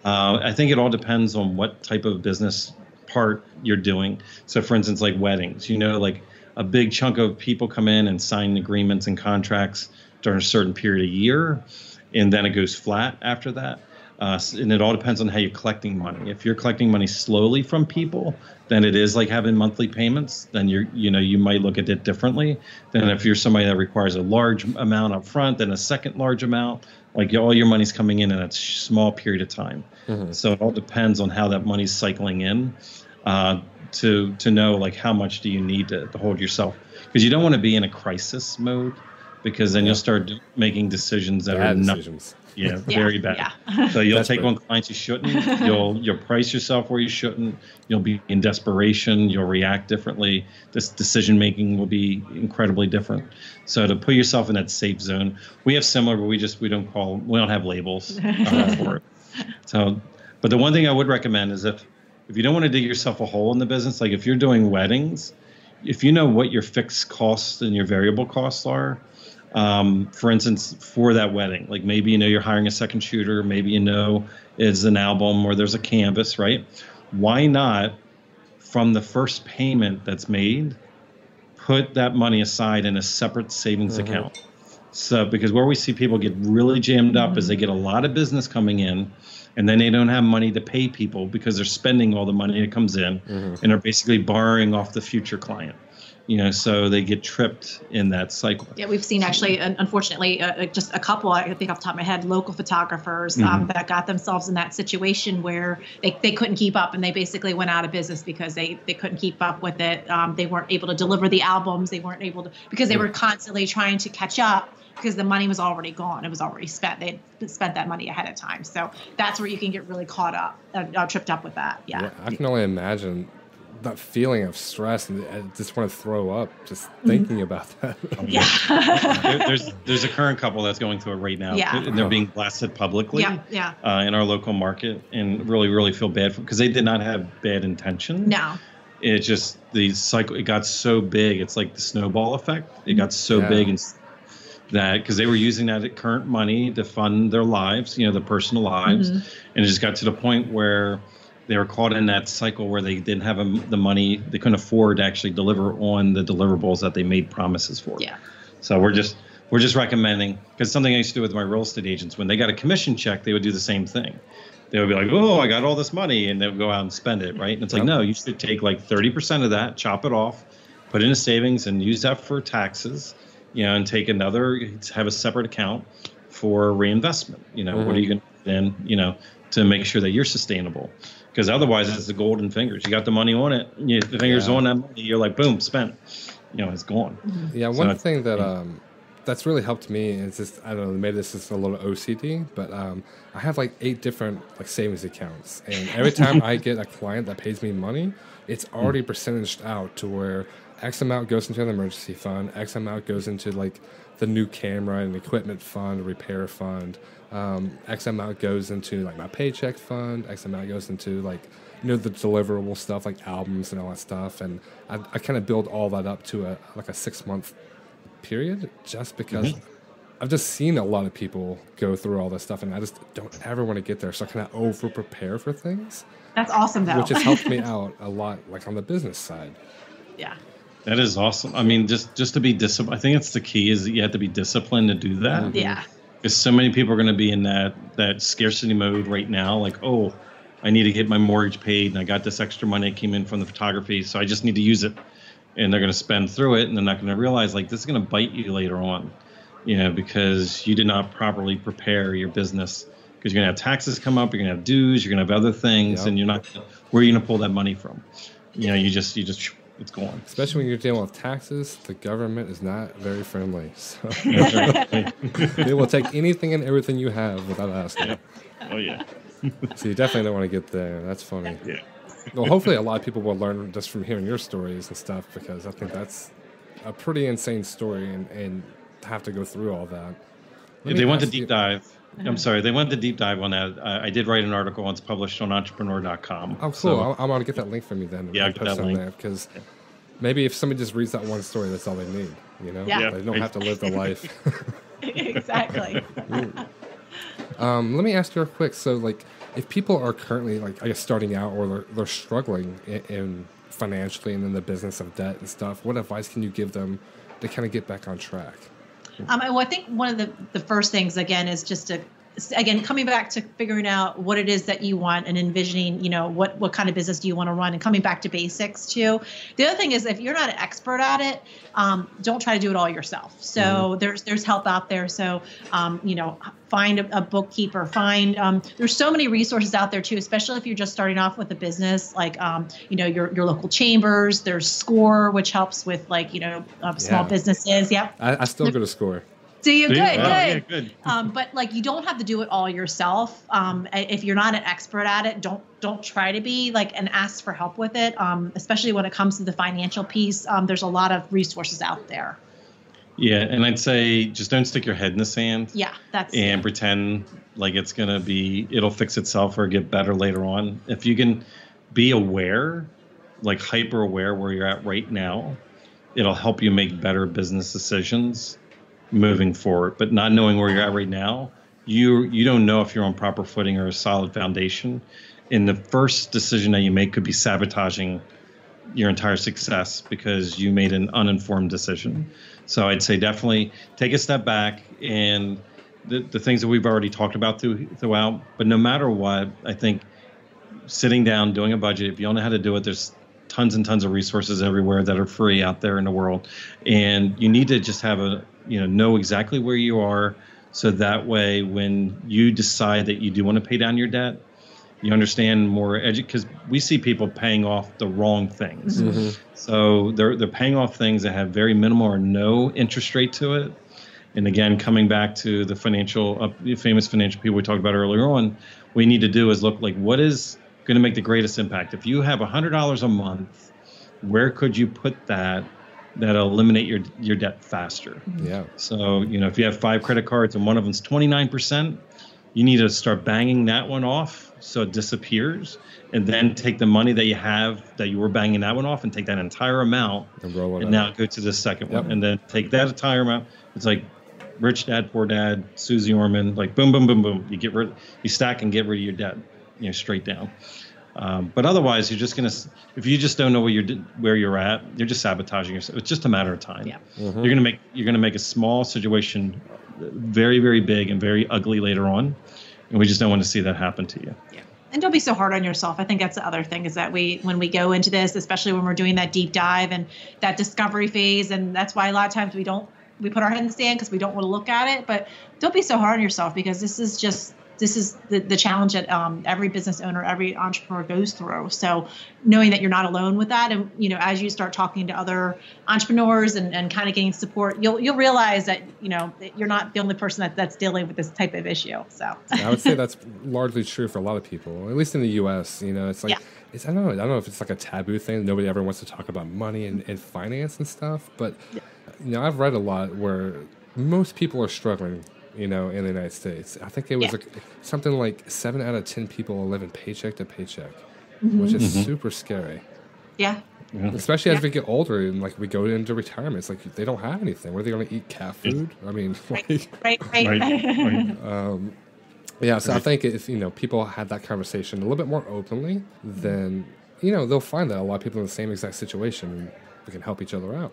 I think it all depends on what type of business part you're doing. So for instance, like weddings, you know, like a big chunk of people come in and sign agreements and contracts during a certain period of year, and then it goes flat after that. And it all depends on how you're collecting money. If you're collecting money slowly from people, then it is like having monthly payments. Then you might look at it differently than if you're somebody that requires a large amount up front, then a second large amount. Like all your money's coming in a small period of time. So it all depends on how that money's cycling in to know like how much do you need to hold yourself, because you don't want to be in a crisis mode, because then you'll start making decisions that are not. Very bad. So you'll take on clients you shouldn't. You'll price yourself where you shouldn't. You'll be in desperation. You'll react differently. This decision making will be incredibly different. So to put yourself in that safe zone, we have similar, but we don't have labels for it. So, but the one thing I would recommend is if you don't want to dig yourself a hole in the business, like if you're doing weddings, if you know what your fixed costs and your variable costs are. For instance, for that wedding, like maybe you know you're hiring a second shooter, maybe you know it's an album or there's a canvas, right? Why not, from the first payment that's made, put that money aside in a separate savings account? So because where we see people get really jammed up is they get a lot of business coming in, and then they don't have money to pay people because they're spending all the money that comes in, and they're basically borrowing off the future client. You know, so they get tripped in that cycle. Yeah, we've seen actually, unfortunately, just a couple, I think off the top of my head, local photographers that got themselves in that situation where they couldn't keep up, and they basically went out of business because they couldn't keep up with it. They weren't able to deliver the albums. They weren't able to, because they were constantly trying to catch up because the money was already gone. It was already spent. They had spent that money ahead of time. So that's where you can get really caught up, tripped up with that. Yeah, I can only imagine that feeling of stress, and I just want to throw up just thinking about that. There's a current couple that's going through it right now, and they're being blasted publicly in our local market, and really feel bad because they did not have bad intention. No, it just the cycle. It got so big. It's like the snowball effect. It got so big, and that because they were using that current money to fund their lives, you know, their personal lives, and it just got to the point where they were caught in that cycle where they didn't have the money. They couldn't afford to actually deliver on the deliverables that they made promises for. Yeah. So we're just recommending, because something I used to do with my real estate agents, when they got a commission check, they would do the same thing. they would be like, oh, I got all this money, and they would go out and spend it, right? And it's like, no, you should take like 30% of that, chop it off, put it in a savings, and use that for taxes, and take have a separate account for reinvestment. What are you going to then, to make sure that you're sustainable? Because otherwise, it's the golden fingers. You got the money on it, the fingers on that money, you're like, boom, spent. It's gone. Yeah, one thing that that's really helped me is just, I don't know, maybe this is a little OCD, but I have like 8 different like savings accounts, and every time I get a client that pays me money, it's already percentaged out to where X amount goes into an emergency fund, X amount goes into like the new camera and equipment fund, repair fund, X amount goes into like my paycheck fund, X amount goes into like, the deliverable stuff like albums and all that stuff, and I kind of build all that up to a 6-month period, just because I've just seen a lot of people go through all this stuff, and I just don't ever want to get there, so I kind of over prepare for things. That's awesome, though. Which has helped me out a lot, like on the business side. Yeah. That is awesome. I mean, just to be disciplined. I think it's the key is that you have to be disciplined to do that. Yeah. Because so many people are going to be in that scarcity mode right now. Like, oh, I need to get my mortgage paid, and I got this extra money that came in from the photography, so I just need to use it. And they're going to spend through it, and they're not going to realize like this is going to bite you later on, because you did not properly prepare your business. Because you're going to have taxes come up, you're going to have dues, you're going to have other things, and you're not. Where are you going to pull that money from? You just it's gone. Especially when you're dealing with taxes, the government is not very friendly. So they will take anything and everything you have without asking. Yeah. Oh yeah. So you definitely don't want to get there. That's funny. Yeah. Well, hopefully a lot of people will learn just from hearing your stories and stuff, because I think that's a pretty insane story, and have to go through all that. If they want to deep dive, I'm sorry, they went to deep dive on that. I did write an article once published on entrepreneur.com. Oh, cool. So, I want to get that link from you then. Yeah, get that link. There, because maybe if somebody just reads that one story, that's all they need. Yeah. They don't have to live the life. Exactly. Let me ask you real quick. So, like, if people are currently, like, I guess, starting out, or they're struggling in financially and in the business of debt and stuff, what advice can you give them to kind of get back on track? Well, I think one of the first things, again, is just coming back to figuring out what it is that you want and envisioning, what kind of business do you want to run, and coming back to basics too. The other thing is, if you're not an expert at it, don't try to do it all yourself. So there's help out there. So, find a bookkeeper, there's so many resources out there too, especially if you're just starting off with a business, like, your local chambers. There's SCORE, which helps with small businesses. Yep. I still go to SCORE. So you're good, Yeah, good. But you don't have to do it all yourself. If you're not an expert at it, don't try to be, and ask for help with it. Especially when it comes to the financial piece, there's a lot of resources out there. Yeah, and I'd say just don't stick your head in the sand. Yeah, and pretend like it'll fix itself or get better later on. If you can be aware, hyper aware where you're at right now, it'll help you make better business decisions moving forward. But not knowing where you're at right now, you don't know if you're on proper footing or a solid foundation. And the first decision that you make could be sabotaging your entire success because you made an uninformed decision. So I'd say definitely take a step back, and the things that we've already talked about throughout. But no matter what, I think sitting down, doing a budget, if you don't know how to do it, there's tons and tons of resources everywhere that are free out there in the world. And you need to just have know exactly where you are, so that way when you decide that you do want to pay down your debt, you understand more because we see people paying off the wrong things. Mm-hmm. So they're paying off things that have very minimal or no interest rate to it. And again, coming back to the famous financial people we talked about earlier on, what we need to do is look like what is going to make the greatest impact. If you have $100 a month, where could you put that'll eliminate your debt faster? Yeah. So, if you have 5 credit cards and one of them's 29%, you need to start banging that one off so it disappears, and then take the money that you have that you were banging that one off and take that entire amount and now go to the second one, and then take that entire amount. It's like Rich Dad, Poor Dad, Susie Orman, boom, boom, boom, boom. You stack and get rid of your debt, straight down. But otherwise, you're just if you just don't know where you're at, you're just sabotaging yourself. It's just a matter of time. Yeah. Mm-hmm. You're gonna make a small situation very, very big and very ugly later on. And we just don't want to see that happen to you. Yeah. And don't be so hard on yourself. I think that's the other thing, is that when we go into this, especially when we're doing that deep dive and that discovery phase, and that's why a lot of times we put our head in the sand because we don't want to look at it. But don't be so hard on yourself, because this is the challenge that every business owner, every entrepreneur goes through. So knowing that you're not alone with that, and as you start talking to other entrepreneurs and kind of getting support, you'll realize that you're not the only person that's dealing with this type of issue. So I would say that's largely true for a lot of people, at least in the U.S. It's like I don't know if it's like a taboo thing. Nobody ever wants to talk about money and finance and stuff. But I've read a lot where most people are struggling. In the United States, I think it was something like 7 out of 10 people are living paycheck to paycheck, which is super scary. Yeah. Especially as we get older and like we go into retirement, it's like they don't have anything. Where are they going to eat cat food? I mean, right. So I think if people had that conversation a little bit more openly, then they'll find that a lot of people in the same exact situation, we can help each other out.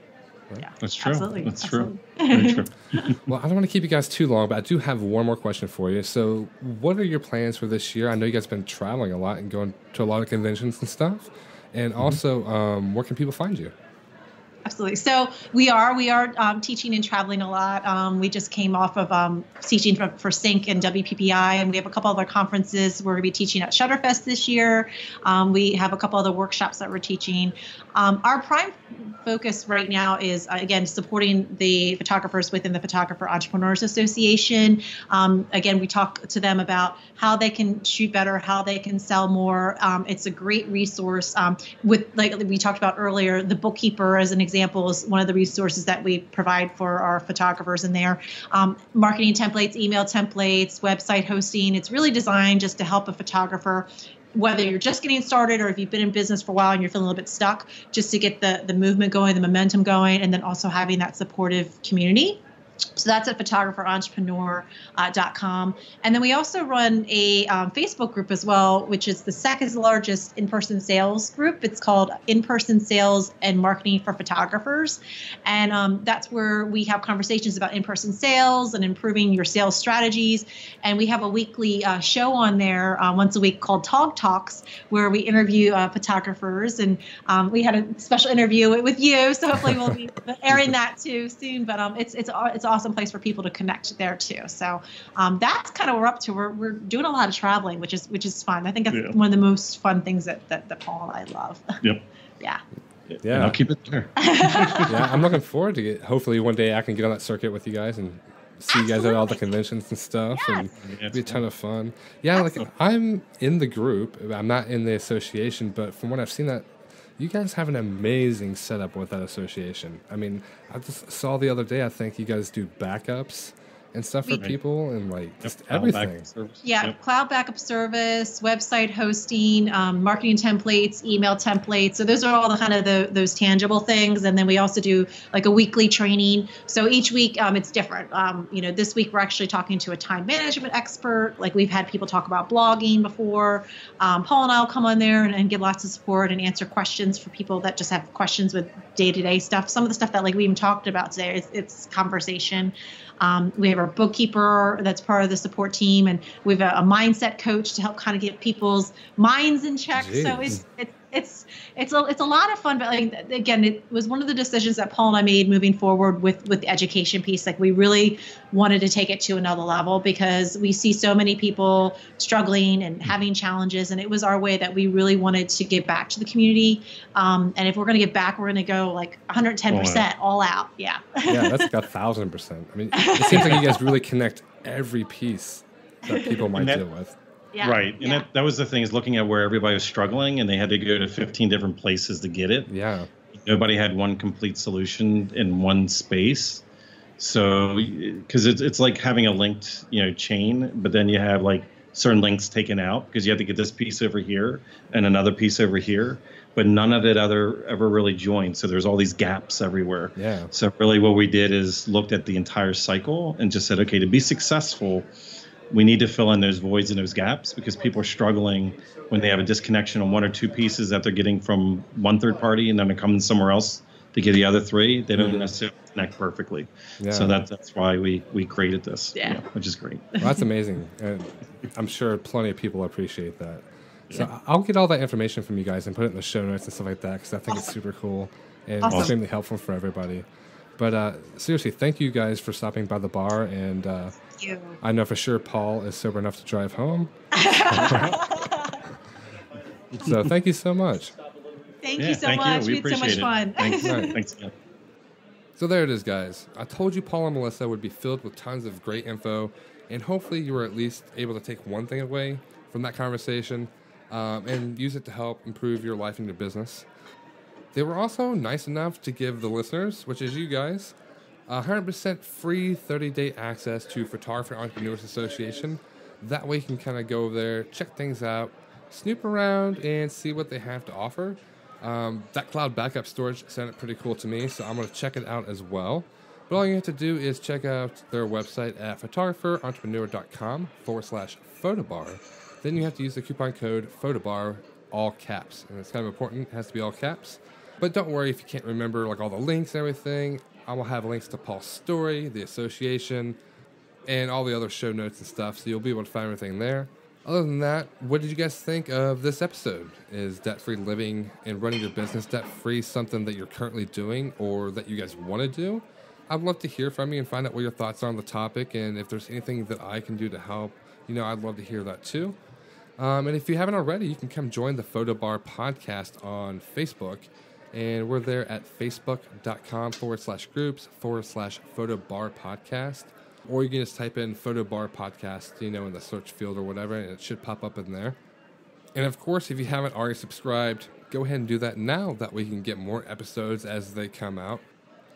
Right? Yeah, that's true. Absolutely. That's absolutely. true. Very true. Well, I don't want to keep you guys too long, but I do have one more question for you. So what are your plans for this year? I know you guys have been traveling a lot and going to a lot of conventions and stuff. And also, where can people find you? Absolutely. So we are teaching and traveling a lot. We just came off of teaching for Sync and WPPI, and we have a couple other conferences. We're going to be teaching at Shutterfest this year. We have a couple other workshops that we're teaching. Our prime focus right now is, again, supporting the photographers within the Photographer Entrepreneurs Association. Again, we talk to them about how they can shoot better, how they can sell more. It's a great resource. With, like we talked about earlier, the bookkeeper as an example is one of the resources that we provide for our photographers in there. Marketing templates, email templates, website hosting. It's really designed just to help a photographer, whether you're just getting started or if you've been in business for a while and you're feeling a little bit stuck, just to get the movement going, the momentum going, and then also having that supportive community. So that's at photographerentrepreneur.com. And then we also run a Facebook group as well, which is the second largest in-person sales group. It's called In-Person Sales and Marketing for Photographers. And that's where we have conversations about in-person sales and improving your sales strategies. And we have a weekly show on there once a week called Talk Talks, where we interview photographers. And we had a special interview with you, so hopefully we'll be airing that too soon. But it's awesome place for people to connect there too. So that's kind of what we're up to. We're doing a lot of traveling, which is fun. I think that's one of the most fun things that Paul and I love. Yep. Yeah. And I'll keep it there. I'm looking forward to it. Hopefully one day I can get on that circuit with you guys and see you guys at all the conventions and stuff. Yes. And it'd be a ton of fun. Yeah, like I'm in the group. I'm not in the association, but from what I've seen, that you guys have an amazing setup with that association. I mean, I just saw the other day, I think you guys do backups and stuff for people and like just everything. Cloud backup service, website hosting, marketing templates, email templates. So those are all the kind of those tangible things. And then we also do like a weekly training. So each week it's different. This week we're actually talking to a time management expert. Like we've had people talk about blogging before. Paul and I will come on there and give lots of support and answer questions for people that just have questions with day-to-day stuff. Some of the stuff that like we even talked about today, it's conversation. We have our bookkeeper that's part of the support team, and we have a mindset coach to help kind of get people's minds in check. Jeez. So it's a lot of fun. But like, again, it was one of the decisions that Paul and I made moving forward with the education piece. Like we really wanted to take it to another level because we see so many people struggling and having challenges, and it was our way that we really wanted to give back to the community. And if we're going to give back, we're going to go like 110% all out. Yeah. Yeah, that's like 1,000%. I mean, it seems like you guys really connect every piece that people might deal with. Yeah. Right. And that was the thing, is looking at where everybody was struggling and they had to go to 15 different places to get it. Yeah. Nobody had one complete solution in one space. So, because it's like having a linked, chain, but then you have like certain links taken out because you have to get this piece over here and another piece over here, but none of it ever really joined. So there's all these gaps everywhere. Yeah. So really what we did is looked at the entire cycle and just said, okay, to be successful, we need to fill in those voids and those gaps because people are struggling when they have a disconnection on one or two pieces that they're getting from one third party and then they're coming somewhere else to get the other three, they don't necessarily connect perfectly. Yeah. So that's why we created this, Yeah. which is great. Well, that's amazing. And I'm sure plenty of people appreciate that. So I'll get all that information from you guys and put it in the show notes and stuff like that, because I think it's super cool and extremely helpful for everybody. But seriously, thank you guys for stopping by the bar. And I know for sure Paul is sober enough to drive home. So thank you so much. Thank you so much. We had so much fun. Thanks. Thanks again. So there it is, guys. I told you Paul and Melissa would be filled with tons of great info, and hopefully you were at least able to take one thing away from that conversation and use it to help improve your life and your business. They were also nice enough to give the listeners, which is you guys, 100% free 30-day access to Photographer Entrepreneurs Association. That way you can kind of go over there, check things out, snoop around, and see what they have to offer. That cloud backup storage sounded pretty cool to me, so I'm going to check it out as well. But all you have to do is check out their website at photographerentrepreneur.com/photobar. Then you have to use the coupon code PHOTOBAR, all caps. And it's kind of important, it has to be all caps. But don't worry if you can't remember like all the links and everything. I will have links to Paul's story, the association, and all the other show notes and stuff, so you'll be able to find everything there. Other than that, what did you guys think of this episode? Is debt-free living and running your business debt-free something that you're currently doing or that you guys want to do? I'd love to hear from you and find out what your thoughts are on the topic, and if there's anything that I can do to help, I'd love to hear that too. And if you haven't already, you can come join the Photobar podcast on Facebook, and we're there at facebook.com/groups/Photobar podcast. Or you can just type in Photobar podcast, in the search field or whatever, and it should pop up in there. And of course, if you haven't already subscribed, go ahead and do that now. That way you can get more episodes as they come out.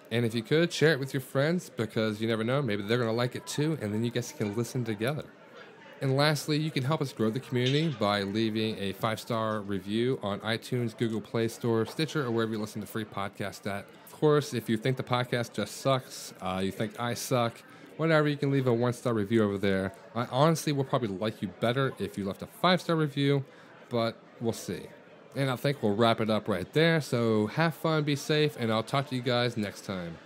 And if you could, share it with your friends, because you never know, maybe they're going to like it too, and then you guys can listen together. And lastly, you can help us grow the community by leaving a 5-star review on iTunes, Google Play Store, Stitcher, or wherever you listen to free podcasts at. Of course, if you think the podcast just sucks, you think I suck, whatever, you can leave a 1-star review over there. I honestly will probably like you better if you left a 5-star review, but we'll see. And I think we'll wrap it up right there. So have fun, be safe, and I'll talk to you guys next time.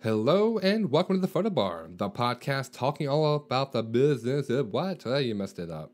Hello and welcome to the Photo Bar, the podcast talking all about the business of what? You messed it up.